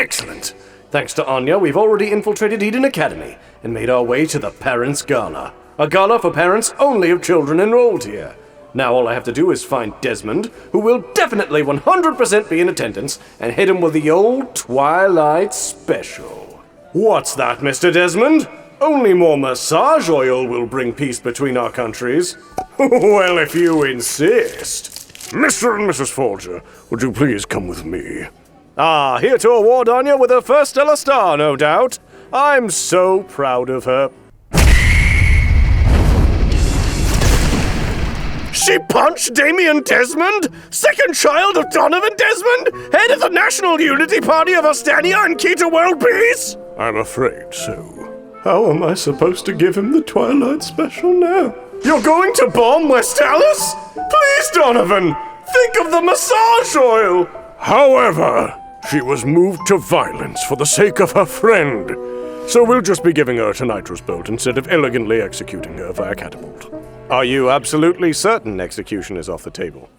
Excellent! Thanks to Anya, we've already infiltrated Eden Academy and made our way to the Parents' Gala. A gala for parents only of children enrolled here. Now all I have to do is find Desmond, who will definitely 100% be in attendance, and hit him with the old Twilight special. What's that, Mr. Desmond? Only more massage oil will bring peace between our countries. Well, if you insist. Mr. and Mrs. Forgor, would you please come with me? Ah, here to award Anya with her first Stella star, no doubt. I'm so proud of her. She punched Damian Desmond, second child of Donovan Desmond, head of the National Unity Party of Ostania and key to world peace? I'm afraid so. How am I supposed to give him the Twilight special now? You're going to bomb West Alice? Please, Donovan, think of the massage oil! However, she was moved to violence for the sake of her friend. So we'll just be giving her a nitrous bolt instead of elegantly executing her via catapult. Are you absolutely certain execution is off the table?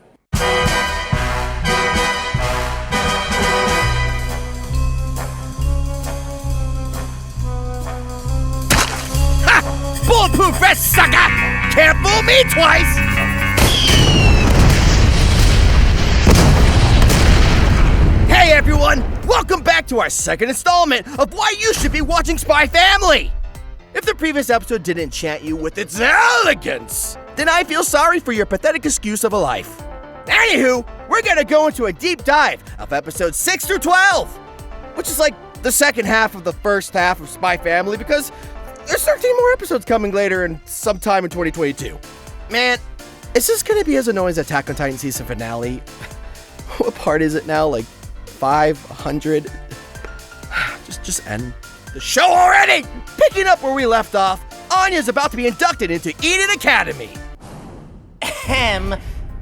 Ha! Bulletproof vest, sucker! Can't fool me twice! Hey everyone! Welcome back to our second installment of why you should be watching Spy Family! If the previous episode didn't enchant you with its elegance, then I feel sorry for your pathetic excuse of a life. Anywho, we're gonna go into a deep dive of episodes 6 through 12, which is like the second half of the first half of Spy Family because there's 13 more episodes coming later and sometime in 2022. Man, is this gonna be as annoying as Attack on Titan season finale? What part is it now? Like 500? Just end the show already! Picking up where we left off, Anya's about to be inducted into Eden Academy.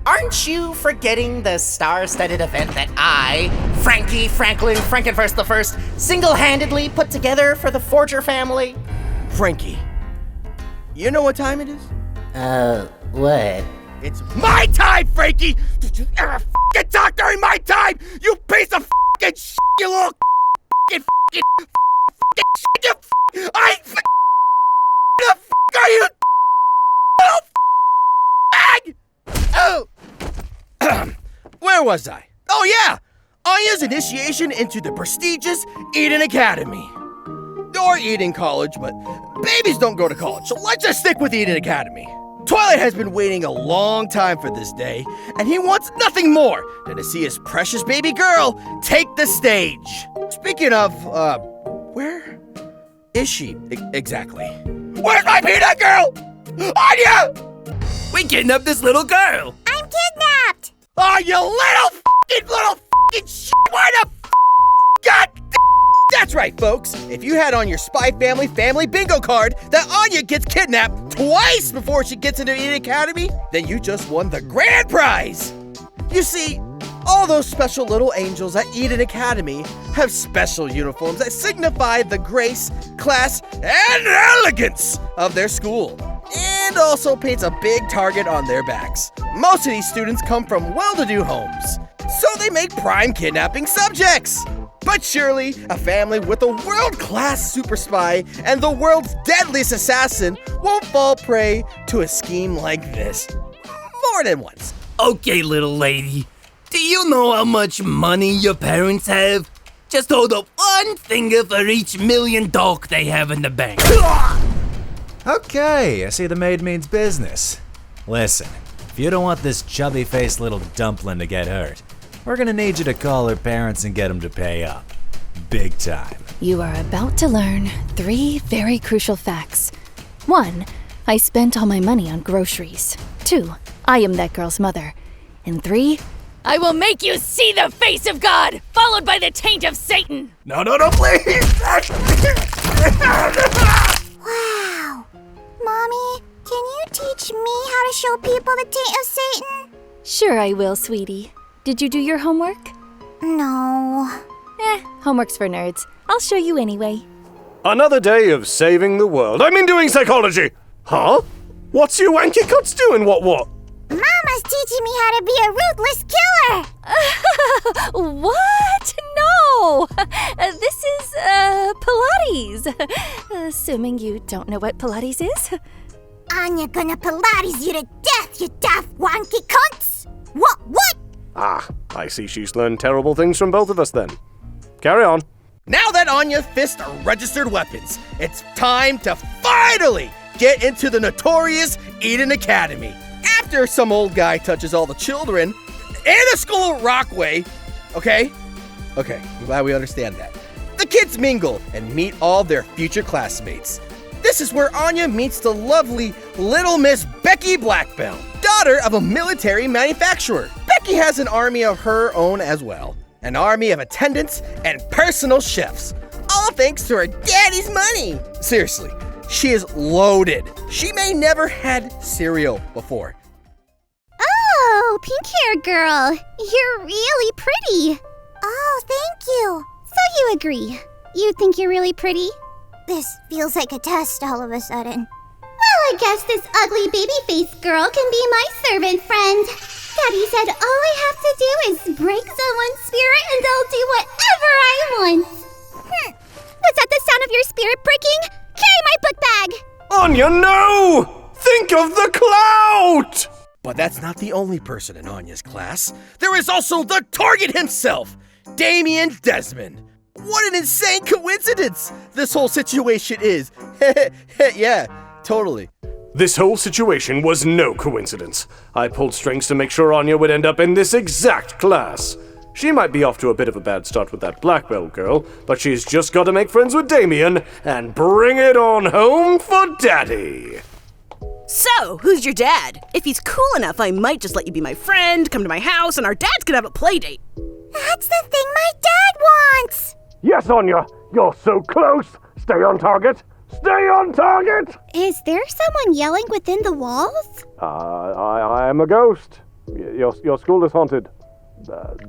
Aren't you forgetting the star-studded event that I, Franky, Franklin, Frankenfurst the First, single-handedly put together for the Forgor family? Franky, you know what time it is? What? It's my time, Franky! Did you ever f***ing talk during my time? You piece of f***ing shit, you little f***ing shit, you the f*** are you, little bag? Oh! Where was I? Oh yeah! Anya's initiation into the prestigious Eden Academy. Or Eden College, but babies don't go to college, so let's just stick with Eden Academy. Twilight has been waiting a long time for this day, and he wants nothing more than to see his precious baby girl take the stage. Speaking of, where is she exactly? Where's my peanut girl? Anya! We kidnapped this little girl. I'm kidnapped! Oh, you little shit! Why the God? That's right, folks. If you had on your Spy Family bingo card that Anya gets kidnapped twice before she gets into Eden Academy, then you just won the grand prize. You see, all those special little angels at Eden Academy have special uniforms that signify the grace, class, and elegance of their school, and also paints a big target on their backs. Most of these students come from well-to-do homes, so they make prime kidnapping subjects. But surely, a family with a world-class super spy and the world's deadliest assassin won't fall prey to a scheme like this. More than once. Okay, little lady. Do you know how much money your parents have? Just hold up one finger for each $1 million they have in the bank. Okay, I see the maid means business. Listen, if you don't want this chubby-faced little dumpling to get hurt, we're gonna need you to call her parents and get them to pay up. Big time. You are about to learn 3 very crucial facts. 1, I spent all my money on groceries. 2, I am that girl's mother. And 3, I will make you see the face of God, followed by the taint of Satan. No, please! Wow. Mommy, can you teach me how to show people the taint of Satan? Sure I will, sweetie. Did you do your homework? No. Homework's for nerds. I'll show you anyway. Another day of saving the world. I mean doing psychology! Huh? What's you wanky cuts doing what? Mama's teaching me how to be a ruthless killer! What? No! Pilates. Assuming you don't know what Pilates is. Anya gonna Pilates you to death, you daft wonky cunts! What? Ah, I see she's learned terrible things from both of us then. Carry on. Now that Anya's fists are registered weapons, it's time to finally get into the notorious Eden Academy. After some old guy touches all the children in the school of Rockway, okay, I'm glad we understand that. The kids mingle and meet all their future classmates. This is where Anya meets the lovely little Miss Becky Blackbell, daughter of a military manufacturer. Becky has an army of her own as well. An army of attendants and personal chefs, all thanks to her daddy's money. Seriously, she is loaded. She may never had cereal before. Oh, pink-haired girl. You're really pretty. Oh, thank you. So you agree. You think you're really pretty? This feels like a test all of a sudden. Well, I guess this ugly baby-faced girl can be my servant friend. Daddy said all I have to do is break someone's spirit and I'll do whatever I want. Was that the sound of your spirit breaking? Carry my book bag! Anya, no! Think of the clout! But that's not the only person in Anya's class. There is also the target himself, Damian Desmond. What an insane coincidence this whole situation is. Yeah, totally. This whole situation was no coincidence. I pulled strings to make sure Anya would end up in this exact class. She might be off to a bit of a bad start with that Blackbell girl, but she's just got to make friends with Damian and bring it on home for Daddy. So, who's your dad? If he's cool enough, I might just let you be my friend, come to my house, and our dads could have a play date. That's the thing my dad wants! Yes, Anya, you're so close. Stay on target. Stay on target! Is there someone yelling within the walls? I am a ghost. Your school is haunted.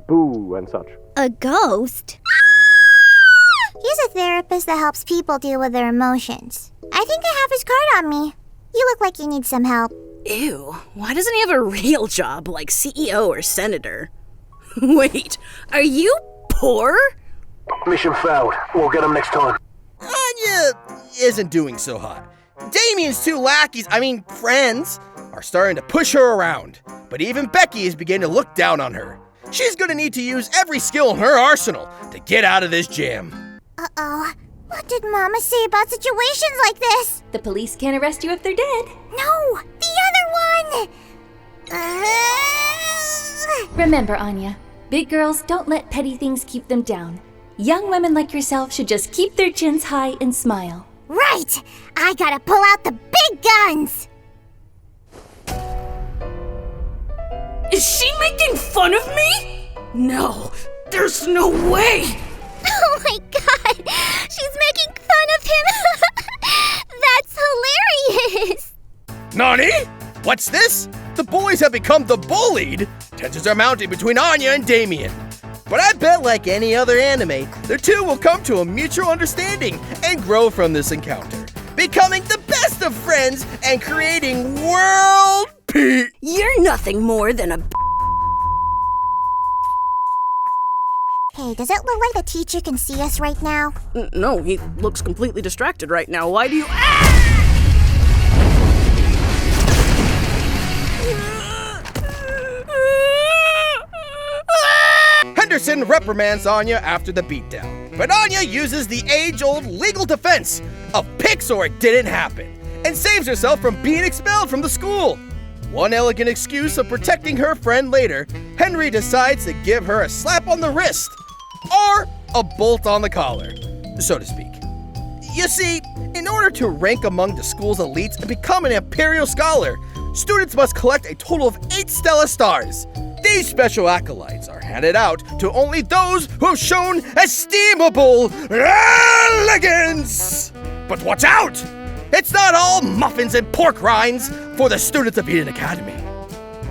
Boo and such. A ghost? He's a therapist that helps people deal with their emotions. I think I have his card on me. You look like you need some help. Ew, why doesn't he have a real job like CEO or senator? Wait, are you poor? Mission failed. We'll get him next time. Anya isn't doing so hot. Damian's two friends, are starting to push her around. But even Becky is beginning to look down on her. She's gonna need to use every skill in her arsenal to get out of this jam. Uh-oh. What did Mama say about situations like this? The police can't arrest you if they're dead. No, the other one! Remember, Anya, big girls don't let petty things keep them down. Young women like yourself should just keep their chins high and smile. Right! I gotta pull out the big guns! Is she making fun of me? No, there's no way! Oh my god! She's making fun of him! That's hilarious! Nani? What's this? The boys have become the bullied. Tensions are mounting between Anya and Damian. But I bet like any other anime, the two will come to a mutual understanding and grow from this encounter, becoming the best of friends and creating world peace. You're nothing more than a Hey, does it look like the teacher can see us right now? No, he looks completely distracted right now. Why do you... Henderson reprimands Anya after the beatdown, but Anya uses the age-old legal defense of pics or it didn't happen, and saves herself from being expelled from the school. One elegant excuse of protecting her friend later, Henry decides to give her a slap on the wrist, or a bolt on the collar, so to speak. You see, in order to rank among the school's elites and become an Imperial Scholar, students must collect a total of 8 Stella stars. These special acolytes are handed out to only those who have shown estimable elegance. But watch out! It's not all muffins and pork rinds for the students of Eden Academy.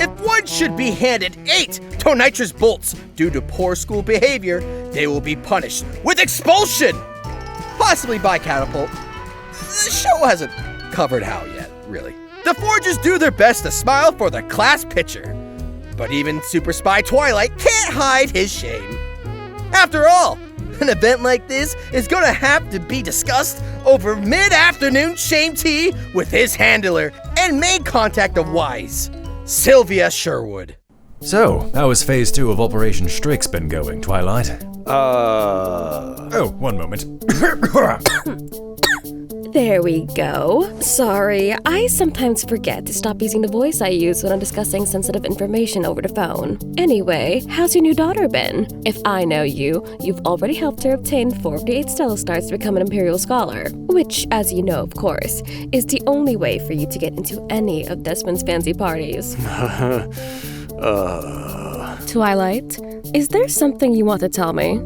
If one should be handed 8 tonitrous bolts due to poor school behavior, they will be punished with expulsion, possibly by catapult. The show hasn't covered how yet, really. The Forgers do their best to smile for the class picture, but even Super Spy Twilight can't hide his shame. After all, An event like this is gonna have to be discussed over mid-afternoon shame tea with his handler and main contact of Wise, Sylvia Sherwood. So, how has Phase 2 of Operation Strix been going, Twilight? Oh, one moment. There we go. Sorry, I sometimes forget to stop using the voice I use when I'm discussing sensitive information over the phone. Anyway, how's your new daughter been? If I know you, you've already helped her obtain 4 of the 8 Stella stars to become an Imperial Scholar, which, as you know of course, is the only way for you to get into any of Desmond's fancy parties. Twilight, is there something you want to tell me?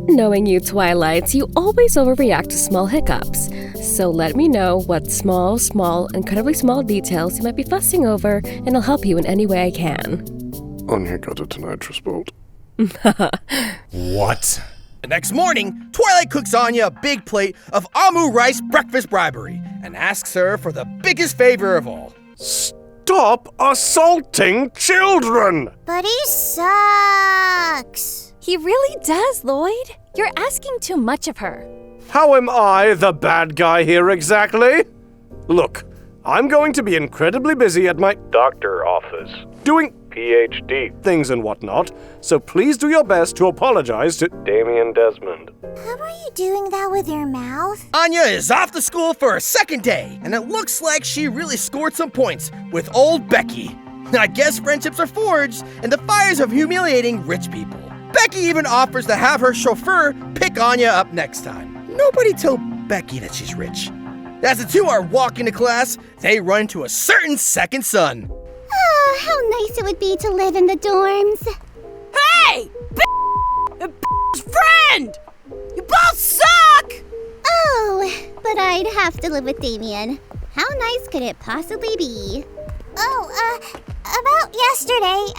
Knowing you, Twilight, you always overreact to small hiccups. So let me know what small, incredibly small details you might be fussing over, and I'll help you in any way I can. Anya got a tinnitus bolt. What? The next morning, Twilight cooks Anya a big plate of Amu rice breakfast bribery and asks her for the biggest favor of all. Stop assaulting children! But he sucks. He really does, Loid. You're asking too much of her. How am I the bad guy here exactly? Look, I'm going to be incredibly busy at my doctor office, doing PhD things and whatnot, so please do your best to apologize to Damian Desmond. How are you doing that with your mouth? Anya is off to school for her second day, and it looks like she really scored some points with old Becky. I guess friendships are forged in the fires of humiliating rich people. Becky even offers to have her chauffeur pick Anya up next time. Nobody tell Becky that she's rich. As the two are walking to class, they run into a certain second son. Oh, how nice it would be to live in the dorms. Hey! Friend! You both suck! Oh, but I'd have to live with Damian. How nice could it possibly be? Oh, about yesterday,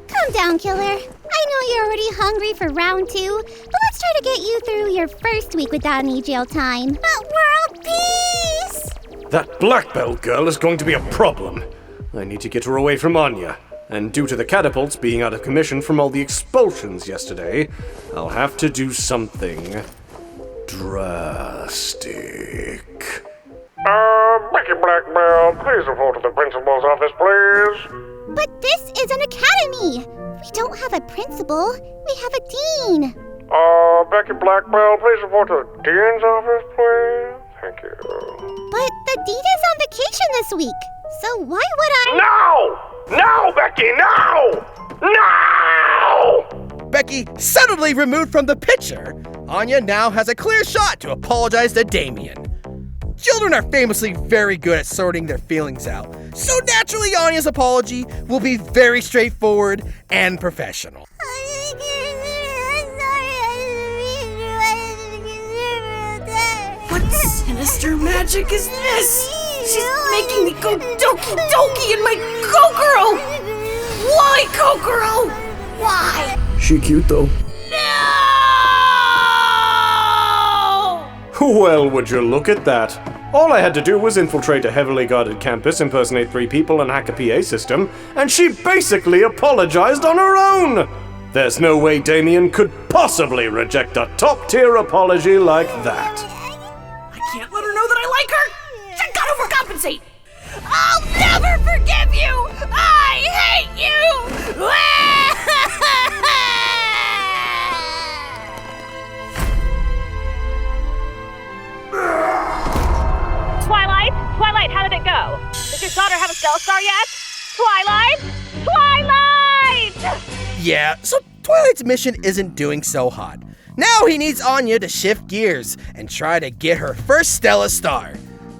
Calm down, Killer. I know you're already hungry for round 2, but let's try to get you through your first week without any jail time. But world peace! That Blackbell girl is going to be a problem. I need to get her away from Anya. And due to the catapults being out of commission from all the expulsions yesterday, I'll have to do something drastic. Becky Blackbell, please report to the principal's office, please. But this is an academy! We don't have a principal, we have a dean. Becky Blackbell, please report to the dean's office, please. Thank you. But the dean is on vacation this week, so why would I— No! No, Becky, no! No! Becky suddenly removed from the picture. Anya now has a clear shot to apologize to Damian. Children are famously very good at sorting their feelings out, so naturally Anya's apology will be very straightforward and professional. What sinister magic is this? She's making me go doki doki in my Kokoro! Why, Kokoro? Why? She cute though. No! Well, would you look at that? All I had to do was infiltrate a heavily guarded campus, impersonate 3 people, and hack a PA system, and she basically apologized on her own! There's no way Damian could possibly reject a top-tier apology like that. I can't let her know that I like her! She gotta overcompensate! I'll never forgive you! I hate you! Twilight, how did it go? Does your daughter have a Stella Star yet? Twilight! Yeah, so Twilight's mission isn't doing so hot. Now he needs Anya to shift gears and try to get her first Stella Star.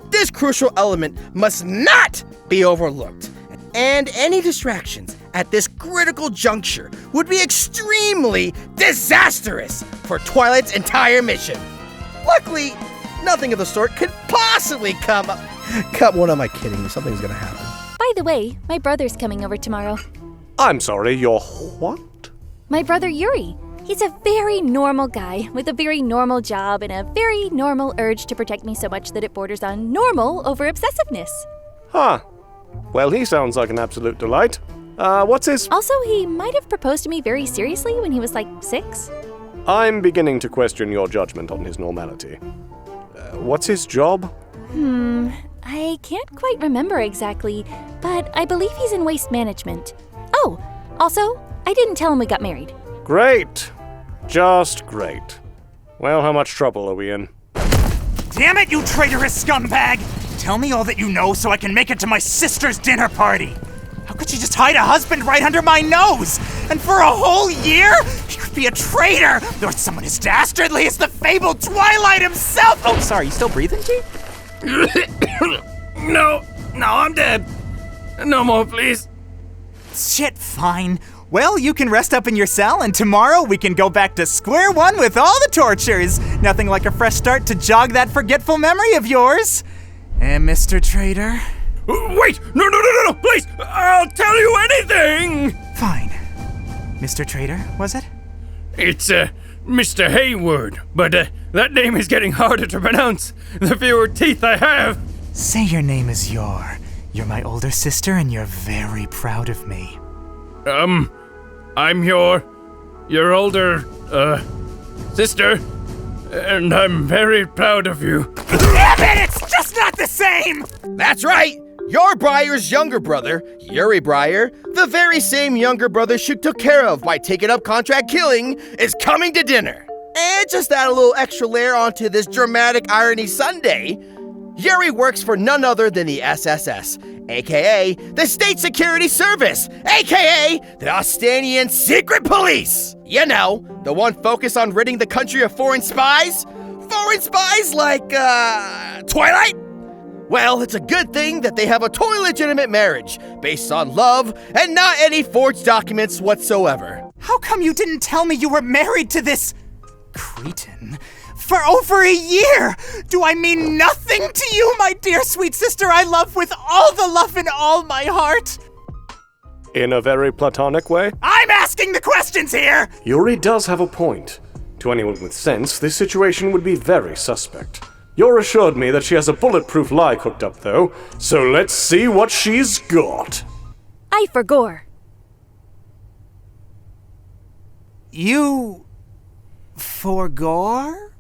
This crucial element must not be overlooked, and any distractions at this critical juncture would be extremely disastrous for Twilight's entire mission. Luckily, nothing of the sort could possibly come up. What am I kidding? Something's gonna happen. By the way, my brother's coming over tomorrow. I'm sorry, you're what? My brother Yuri. He's a very normal guy with a very normal job and a very normal urge to protect me so much that it borders on normal over obsessiveness. Huh. Well, he sounds like an absolute delight. What's his... Also, he might have proposed to me very seriously when he was like 6. I'm beginning to question your judgment on his normality. What's his job? I can't quite remember exactly, but I believe he's in waste management. Oh, also, I didn't tell him we got married. Great. Just great. Well, how much trouble are we in? Damn it, you traitorous scumbag! Tell me all that you know so I can make it to my sister's dinner party. How could she just hide a husband right under my nose? And for a whole year? He could be a traitor, or someone as dastardly as the fabled Twilight himself! Oh, sorry, you still breathing, G? No, I'm dead. No more, please. Shit, fine. Well, you can rest up in your cell, and tomorrow we can go back to square one with all the tortures. Nothing like a fresh start to jog that forgetful memory of yours. And Mr. Traitor? Wait! No, please! I'll tell you anything! Fine. Mr. Traitor, was it? It's, Mr. Hayward, but, that name is getting harder to pronounce the fewer teeth I have. Say your name is Yor. You're my older sister, and you're very proud of me. I'm your older, sister, and I'm very proud of you. Damn it, it's just not the same! That's right! Yor Briar's younger brother, Yuri Briar, the very same younger brother she took care of by taking up contract killing, is coming to dinner. And just add a little extra layer onto this dramatic irony sundae, Yuri works for none other than the SSS, aka the State Security Service, aka the Ostanian Secret Police. You know, the one focused on ridding the country of foreign spies? Foreign spies like, Twilight? Well, it's a good thing that they have a totally legitimate marriage, based on love and not any forged documents whatsoever. How come you didn't tell me you were married to this cretin for over a year? Do I mean nothing to you, my dear sweet sister I love with all the love in all my heart? In a very platonic way? I'm asking the questions here! Yuri does have a point. To anyone with sense, this situation would be very suspect. Yor assured me that she has a bulletproof lie cooked up, though, so let's see what she's got. I forgor. You... forgor?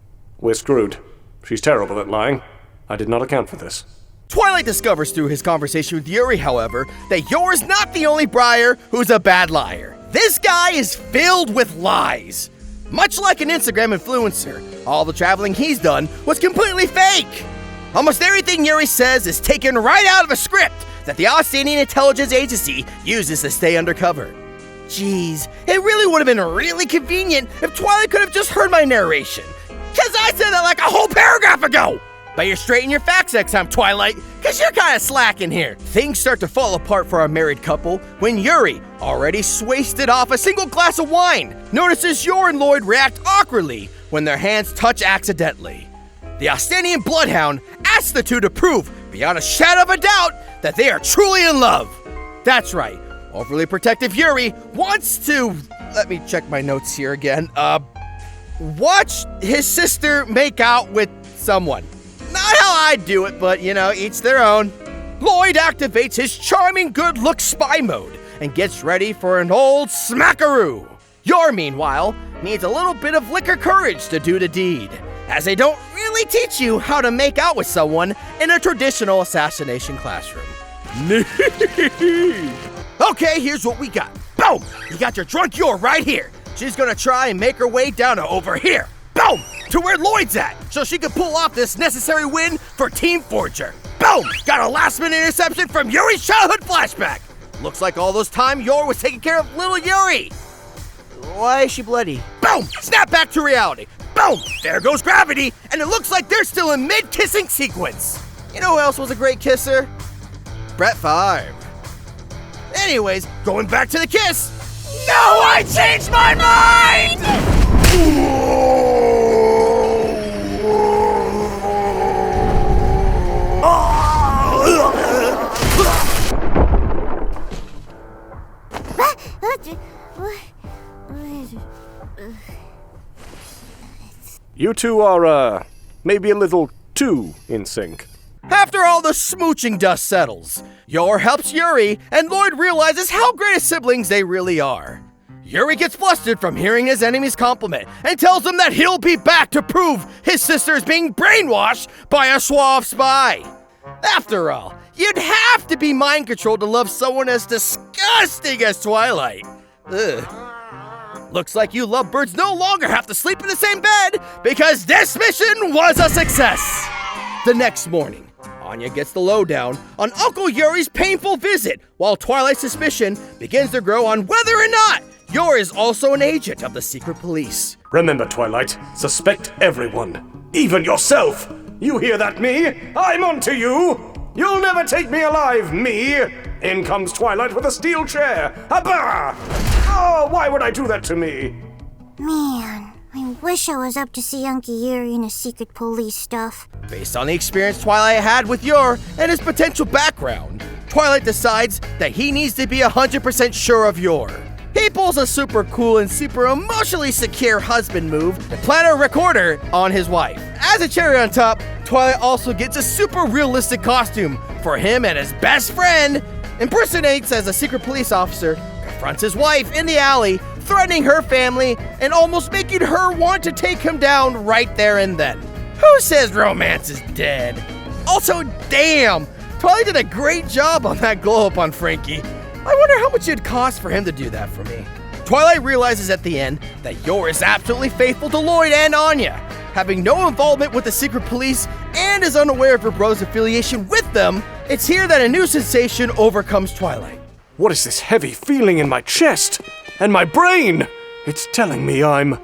We're screwed. She's terrible at lying. I did not account for this. Twilight discovers through his conversation with Yuri, however, that Yor is not the only Briar who's a bad liar. This guy is filled with lies. Much like an Instagram influencer, all the traveling he's done was completely fake. Almost everything Yuri says is taken right out of a script that the Ostanian Intelligence Agency uses to stay undercover. Jeez, it really would have been really convenient if Twilight could have just heard my narration. Cause I said that like a whole paragraph ago! Better straighten your facts next time, Twilight, cause you're kinda slacking here. Things start to fall apart for our married couple when Yuri, already wasted off a single glass of wine, notices Yor and Loid react awkwardly when their hands touch accidentally. The Ostanian Bloodhound asks the two to prove, beyond a shadow of a doubt, that they are truly in love. That's right, overly protective Yuri wants to, let me check my notes here again, watch his sister make out with someone. Not how I do it, but you know, each their own. Loid activates his charming good look spy mode and gets ready for an old smackaroo. Yor, meanwhile, needs a little bit of liquor courage to do the deed, as they don't really teach you how to make out with someone in a traditional assassination classroom. Okay, here's what we got. Boom! You got your drunk Yor right here. She's gonna try and make her way down to over here. Boom! To where Loid's at, so she can pull off this necessary win for Team Forger. Boom! Got a last-minute interception from Yuri's childhood flashback. Looks like all those time Yor was taking care of little Yuri. Why is she bloody? Boom! Snap back to reality. Boom! There goes gravity, and it looks like they're still in mid-kissing sequence. You know who else was a great kisser? Brett Favre. Anyways, going back to the kiss. No, I changed my mind! You two are, maybe a little too in sync. After all the smooching dust settles, Yor helps Yuri, and Loid realizes how great of siblings they really are. Yuri gets flustered from hearing his enemy's compliment and tells him that he'll be back to prove his sister is being brainwashed by a suave spy. After all, you'd have to be mind controlled to love someone as disgusting as Twilight. Ugh. Looks like you lovebirds no longer have to sleep in the same bed because this mission was a success. The next morning, Anya gets the lowdown on Uncle Yuri's painful visit, while Twilight's suspicion begins to grow on whether or not Yor is also an agent of the secret police. Remember, Twilight, suspect everyone, even yourself. You hear that, me? I'm onto you. You'll never take me alive, me. In comes Twilight with a steel chair. Abba! Oh, why would I do that to me? Man, I wish I was up to see Uncle Yuri and his secret police stuff. Based on the experience Twilight had with Yor and his potential background, Twilight decides that he needs to be 100% sure of Yor. He pulls a super cool and super emotionally secure husband move to plant a recorder on his wife. As a cherry on top, Twilight also gets a super realistic costume for him, and his best friend impersonates as a secret police officer, confronts his wife in the alley, threatening her family and almost making her want to take him down right there and then. Who says romance is dead? Also, damn, Twilight did a great job on that glow-up on Franky. I wonder how much it'd cost for him to do that for me. Twilight realizes at the end that Yor is absolutely faithful to Loid and Anya, having no involvement with the secret police and is unaware of her brother's affiliation with them. It's here that a new sensation overcomes Twilight. What is this heavy feeling in my chest and my brain? It's telling me I'm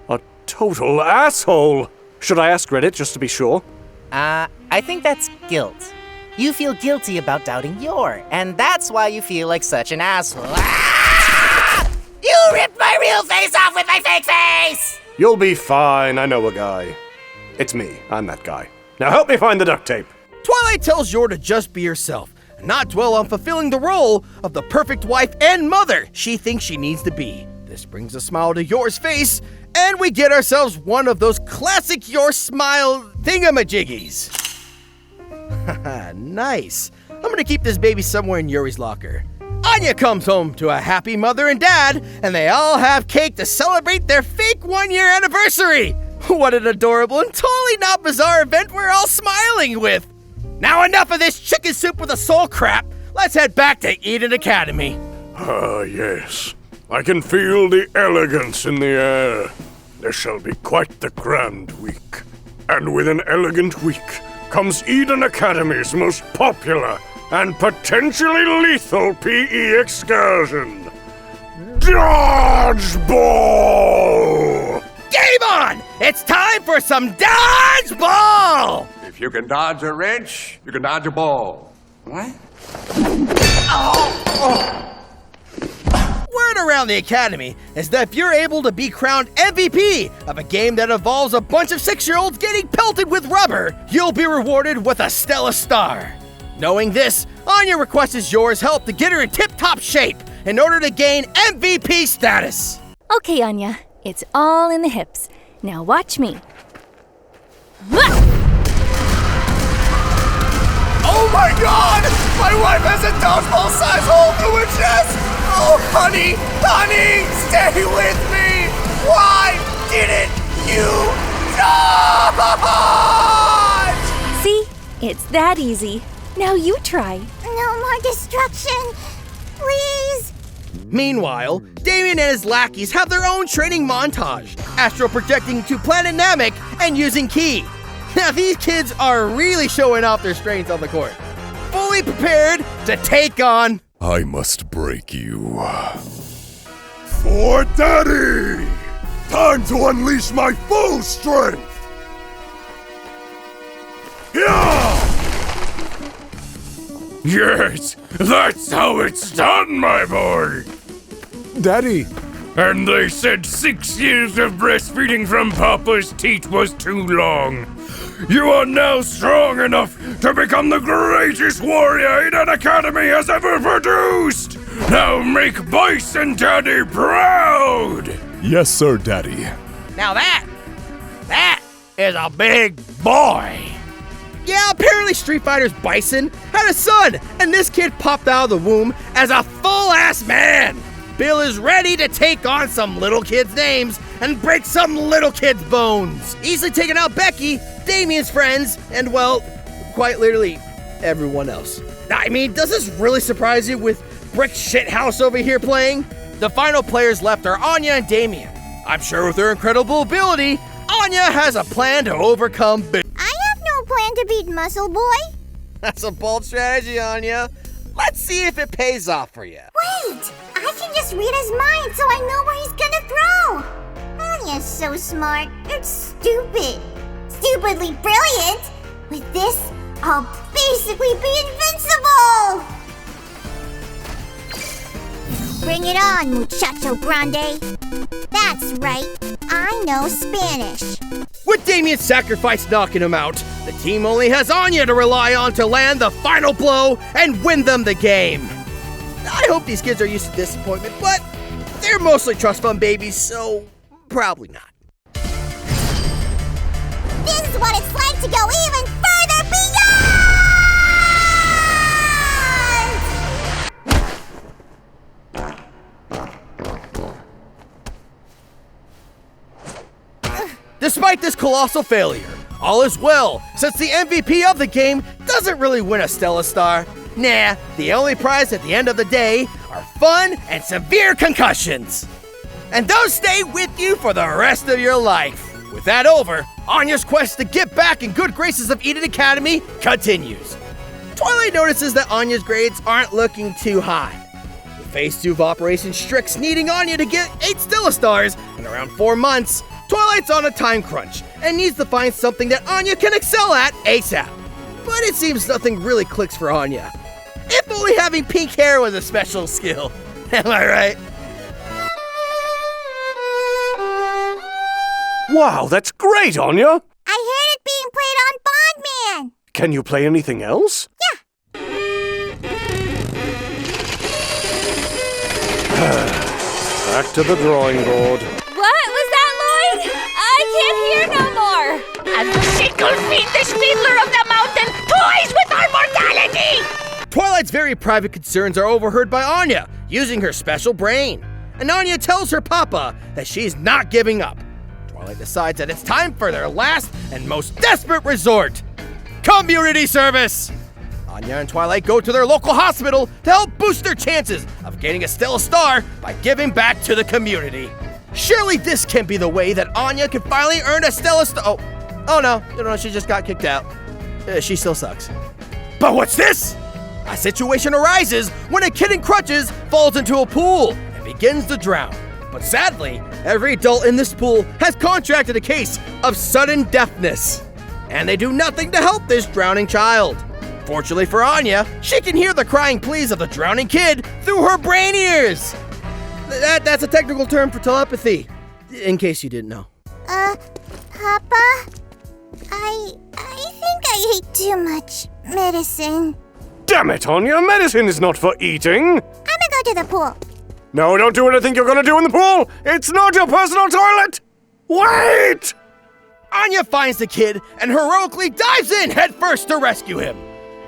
a total asshole. Should I ask Reddit just to be sure? I think that's guilt. You feel guilty about doubting Yor, and that's why you feel like such an asshole. Ah! You ripped my real face off with my fake face! You'll be fine, I know a guy. It's me, I'm that guy. Now help me find the duct tape. Twilight tells Yor to just be herself, and not dwell on fulfilling the role of the perfect wife and mother she thinks she needs to be. This brings a smile to Yor's face, and we get ourselves one of those classic Yor smile thingamajiggies. Nice. I'm gonna keep this baby somewhere in Yuri's locker. Anya comes home to a happy mother and dad, and they all have cake to celebrate their fake 1-year anniversary. What an adorable and totally not bizarre event we're all smiling with. Now enough of this chicken soup with a soul crap. Let's head back to Eden Academy. Ah, yes. I can feel the elegance in the air. There shall be quite the grand week. And with an elegant week comes Eden Academy's most popular and potentially lethal PE excursion. Dodgeball! Game on! It's time for some dodgeball! If you can dodge a wrench, you can dodge a ball. What? Word around the Academy is that if you're able to be crowned MVP of a game that involves a bunch of 6-year-olds getting pelted with rubber, you'll be rewarded with a Stella star. Knowing this, Anya requests Yor's help to get her in tip-top shape in order to gain MVP status. Okay, Anya, it's all in the hips. Now watch me. Oh my god! My wife has a dodgeball-sized hole through her chest! Oh, honey! Honey! Stay with me! Why didn't you dodge? See? It's that easy. Now you try. No more destruction, please. Meanwhile, Damian and his lackeys have their own training montage, astral projecting to Planet Namek and using Ki. Now these kids are really showing off their strengths on the court, fully prepared to take on... I must break you. For Daddy! Time to unleash my full strength! Yeah! Yes, that's how it's done, my boy! Daddy! And they said 6 years of breastfeeding from Papa's teat was too long. You are now strong enough to become the greatest warrior Eden Academy has ever produced! Now make Bison Daddy proud! Yes, sir, Daddy. Now that is a big boy. Yeah, apparently Street Fighter's Bison had a son, and this kid popped out of the womb as a full-ass man. Bill is ready to take on some little kids' names and break some little kids' bones. Easily taking out Becky, Damian's friends, and, well, quite literally everyone else. I mean, does this really surprise you with Brick Shithouse over here playing? The final players left are Anya and Damian. I'm sure with her incredible ability, Anya has a plan to overcome Bill. I have no plan to beat Muscle Boy. That's a bold strategy, Anya. Let's see if it pays off for you. Wait, I can just read his mind so I know where he's gonna throw. Anya's so smart. It's stupid. Stupidly brilliant. With this, I'll basically be invincible. Bring it on, muchacho grande. That's right, I know Spanish. With Damian's sacrifice knocking him out, the team only has Anya to rely on to land the final blow and win them the game. I hope these kids are used to disappointment, but they're mostly trust fund babies, so probably not. This is what it's like to go even further beyond! Despite this colossal failure, all is well, since the MVP of the game doesn't really win a Stella Star. Nah, the only prize at the end of the day are fun and severe concussions. And those stay with you for the rest of your life. With that over, Anya's quest to get back in good graces of Eden Academy continues. Twilight notices that Anya's grades aren't looking too hot. With Phase 2 of Operation Strix needing Anya to get 8 Stella Stars in around 4 months, Twilight's on a time crunch and needs to find something that Anya can excel at ASAP. But it seems nothing really clicks for Anya. If only having pink hair was a special skill. Am I right? Wow, that's great, Anya! I heard it being played on Bondman. Can you play anything else? Yeah. Back to the drawing board. What was that, Loid? I can't hear no more. As the sickle feed the Speedler of the mountain toys with our mortality! Twilight's very private concerns are overheard by Anya, using her special brain. And Anya tells her papa that she's not giving up. Twilight decides that it's time for their last and most desperate resort, community service. Anya and Twilight go to their local hospital to help boost their chances of getting a Stella Star by giving back to the community. Surely this can be the way that Anya can finally earn a Stella Star. Oh no, she just got kicked out. She still sucks. But what's this? A situation arises when a kid in crutches falls into a pool and begins to drown. But sadly, every adult in this pool has contracted a case of sudden deafness, and they do nothing to help this drowning child. Fortunately for Anya, she can hear the crying pleas of the drowning kid through her brain ears. That's a technical term for telepathy, in case you didn't know. Papa? I think I ate too much medicine. Damn it, Anya! Medicine is not for eating! I'm gonna go to the pool. No, don't do what I think you're gonna do in the pool! It's not your personal toilet! Wait! Anya finds the kid and heroically dives in headfirst to rescue him.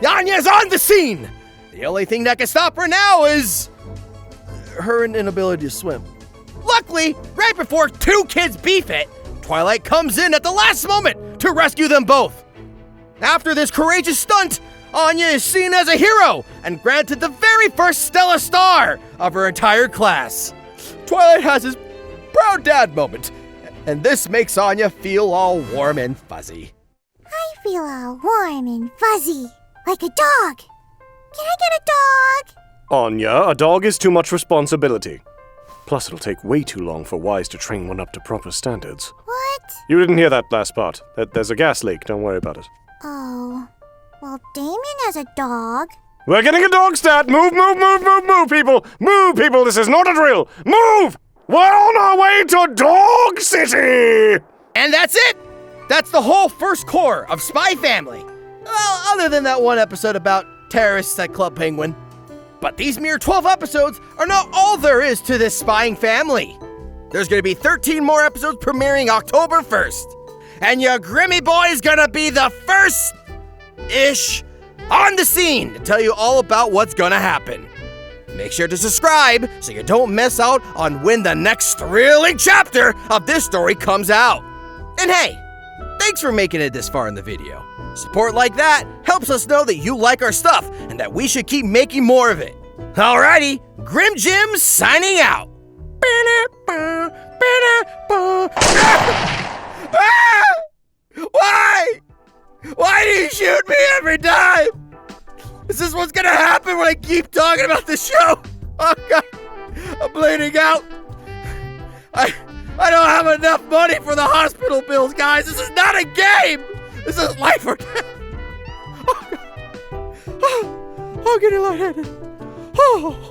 Anya's on the scene! The only thing that can stop her now is her inability to swim. Luckily, right before 2 kids beef it, Twilight comes in at the last moment to rescue them both. After this courageous stunt, Anya is seen as a hero and granted the very first Stella Star of her entire class. Twilight has his proud dad moment, and this makes Anya feel all warm and fuzzy. I feel all warm and fuzzy, like a dog. Can I get a dog? Anya, a dog is too much responsibility. Plus, it'll take way too long for Wise to train one up to proper standards. What? You didn't hear that last part. There's a gas leak, don't worry about it. Oh, well, Damian has a dog. We're getting a dog stat! Move, move, move, move, move, people! Move, people! This is not a drill! Move! We're on our way to Dog City! And that's it! That's the whole first core of Spy Family. Well, other than that one episode about terrorists at Club Penguin. But these mere 12 episodes are not all there is to this spying family. There's gonna be 13 more episodes premiering October 1st. And your Grimmy boy is gonna be the first ish on the scene to tell you all about what's gonna happen. Make sure to subscribe so you don't miss out on when the next thrilling chapter of this story comes out. And hey, thanks for making it this far in the video. Support like that helps us know that you like our stuff and that we should keep making more of it. Alrighty, Grimm Jim signing out. Why? Why do you shoot me every time? Is this what's gonna happen when I keep talking about the show? Oh God, I'm bleeding out. I don't have enough money for the hospital bills, guys. This is not a game. This is life or death. Oh God. Oh, I'm getting lightheaded. Oh.